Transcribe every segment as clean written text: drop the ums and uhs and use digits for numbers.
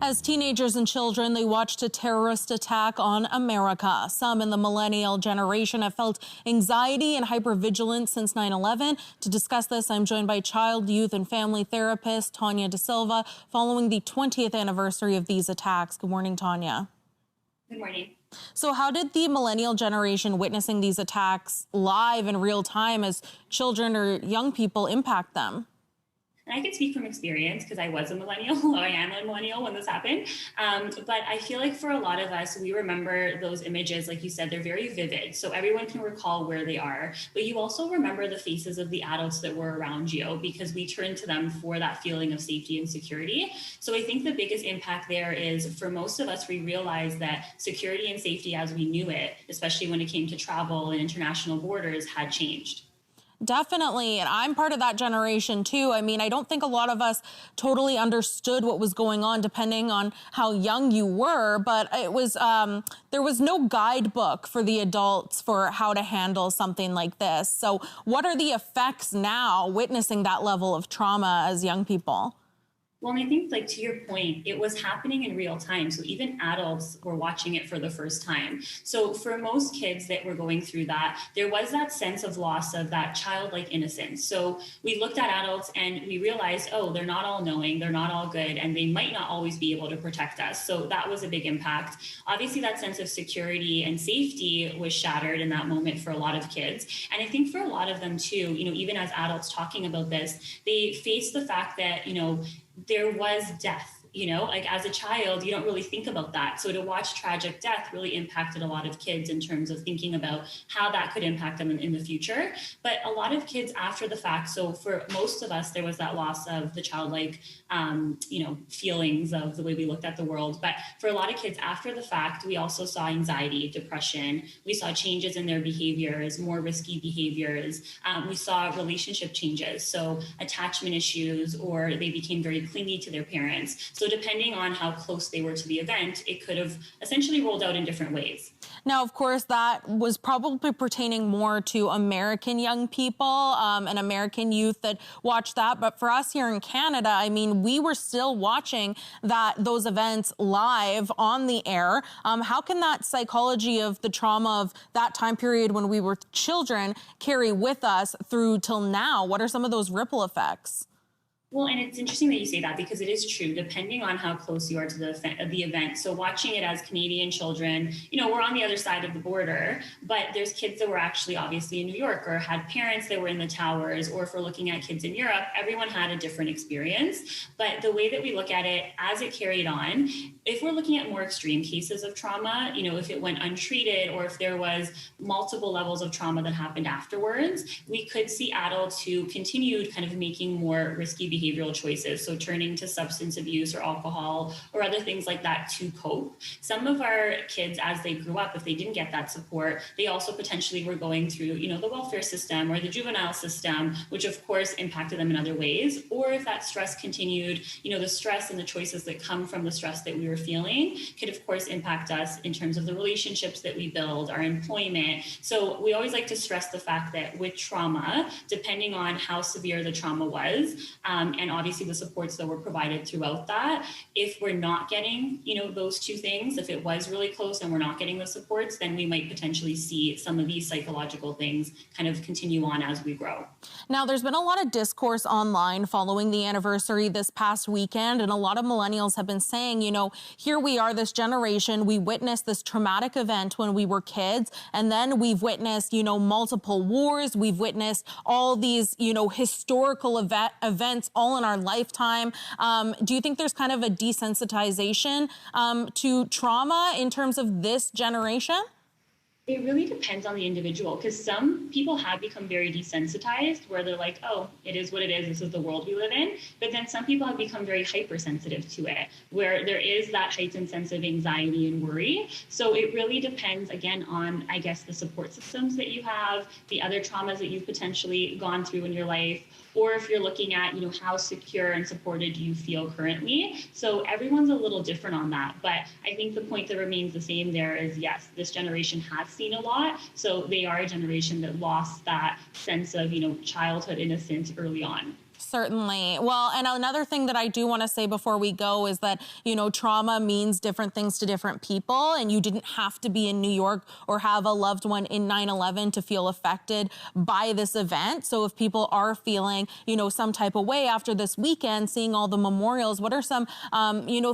As teenagers and children, they watched a terrorist attack on America. Some in the millennial generation have felt anxiety and hypervigilance since 9/11. To discuss this, I'm joined by child, youth, and family therapist Tanya De Silva, following the 20th anniversary of these attacks. Good morning, Tanya. Good morning. So how did the millennial generation witnessing these attacks live in real time as children or young people impact them? And I can speak from experience because I was a millennial, or I am a millennial when this happened. But I feel like for a lot of us, we remember those images, like you said, they're very vivid. So everyone can recall where they are, but you also remember the faces of the adults that were around you because we turn to them for that feeling of safety and security. So I think the biggest impact there is for most of us, we realized that security and safety as we knew it, especially when it came to travel and international borders, had changed. Definitely. And I'm part of that generation too. I mean, I don't think a lot of us totally understood what was going on depending on how young you were, but it was, there was no guidebook for the adults for how to handle something like this. So what are the effects now witnessing that level of trauma as young people? Well, and I think, like, to your point, it was happening in real time. So even adults were watching it for the first time. So for most kids that were going through that, there was that sense of loss of that childlike innocence. So we looked at adults and we realized, oh, they're not all knowing, they're not all good, and they might not always be able to protect us. So that was a big impact. Obviously, that sense of security and safety was shattered in that moment for a lot of kids. And I think for a lot of them too, even as adults talking about this, they face the fact that, there was death. Like as a child, you don't really think about that. So to watch tragic death really impacted a lot of kids in terms of thinking about how that could impact them in the future. But a lot of kids after the fact, so for most of us, there was that loss of the childlike, feelings of the way we looked at the world. But for a lot of kids after the fact, we also saw anxiety, depression. We saw changes in their behaviors, more risky behaviors. We saw relationship changes, so attachment issues, or they became very clingy to their parents. So depending on how close they were to the event, it could have essentially rolled out in different ways. Now, of course, that was probably pertaining more to American young people and American youth that watched that. But for us here in Canada, I mean, we were still watching those events live on the air. How can that psychology of the trauma of that time period when we were children carry with us through till now? What are some of those ripple effects? Well, and it's interesting that you say that because it is true, depending on how close you are to the event. So watching it as Canadian children, we're on the other side of the border, but there's kids that were actually obviously in New York or had parents that were in the towers, or if we're looking at kids in Europe, everyone had a different experience. But the way that we look at it as it carried on, if we're looking at more extreme cases of trauma, if it went untreated or if there was multiple levels of trauma that happened afterwards, we could see adults who continued kind of making more risky behavioral choices. So turning to substance abuse or alcohol or other things like that to cope. Some of our kids, as they grew up, if they didn't get that support, they also potentially were going through, the welfare system or the juvenile system, which of course impacted them in other ways. Or if that stress continued, the stress and the choices that come from the stress that we were feeling could of course impact us in terms of the relationships that we build, our employment. So we always like to stress the fact that with trauma, depending on how severe the trauma was, and obviously the supports that were provided throughout that, if we're not getting, those two things, if it was really close and we're not getting the supports, then we might potentially see some of these psychological things kind of continue on as we grow. Now, there's been a lot of discourse online following the anniversary this past weekend, and a lot of millennials have been saying, here we are, this generation, we witnessed this traumatic event when we were kids, and then we've witnessed, multiple wars, we've witnessed all these, historical events all in our lifetime. Do you think there's kind of a desensitization to trauma in terms of this generation? It really depends on the individual, because some people have become very desensitized where they're like, oh, it is what it is. This is the world we live in. But then some people have become very hypersensitive to it, where there is that heightened sense of anxiety and worry. So it really depends, again, on, I guess, the support systems that you have, the other traumas that you've potentially gone through in your life, or if you're looking at, how secure and supported you feel currently. So everyone's a little different on that. But I think the point that remains the same there is, yes, this generation has seen a lot. So they are a generation that lost that sense of, childhood innocence early on. So Certainly. Well, and another thing that I do want to say before we go is that, trauma means different things to different people, and you didn't have to be in New York or have a loved one in 9/11 to feel affected by this event. So if people are feeling, some type of way after this weekend, seeing all the memorials, what are some,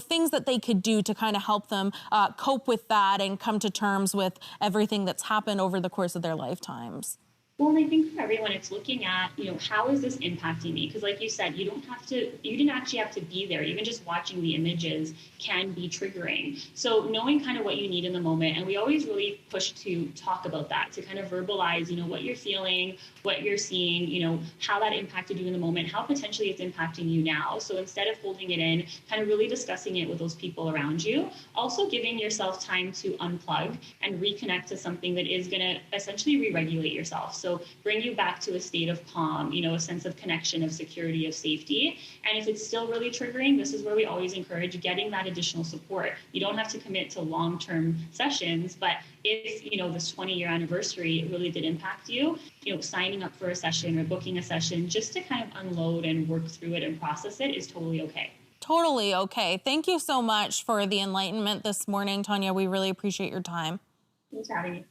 things that they could do to kind of help them cope with that and come to terms with everything that's happened over the course of their lifetimes? Well, and I think for everyone, it's looking at, how is this impacting me? Because like you said, you didn't actually have to be there. Even just watching the images can be triggering. So knowing kind of what you need in the moment, and we always really push to talk about that, to kind of verbalize, what you're feeling, what you're seeing, how that impacted you in the moment, how potentially it's impacting you now. So instead of holding it in, kind of really discussing it with those people around you, also giving yourself time to unplug and reconnect to something that is going to essentially re-regulate yourself. So bring you back to a state of calm, a sense of connection, of security, of safety. And if it's still really triggering, this is where we always encourage getting that additional support. You don't have to commit to long-term sessions, but if, this 20-year anniversary really did impact you, signing up for a session or booking a session just to kind of unload and work through it and process it is totally okay. Totally okay. Thank you so much for the enlightenment this morning, Tanya. We really appreciate your time. Thanks for having me.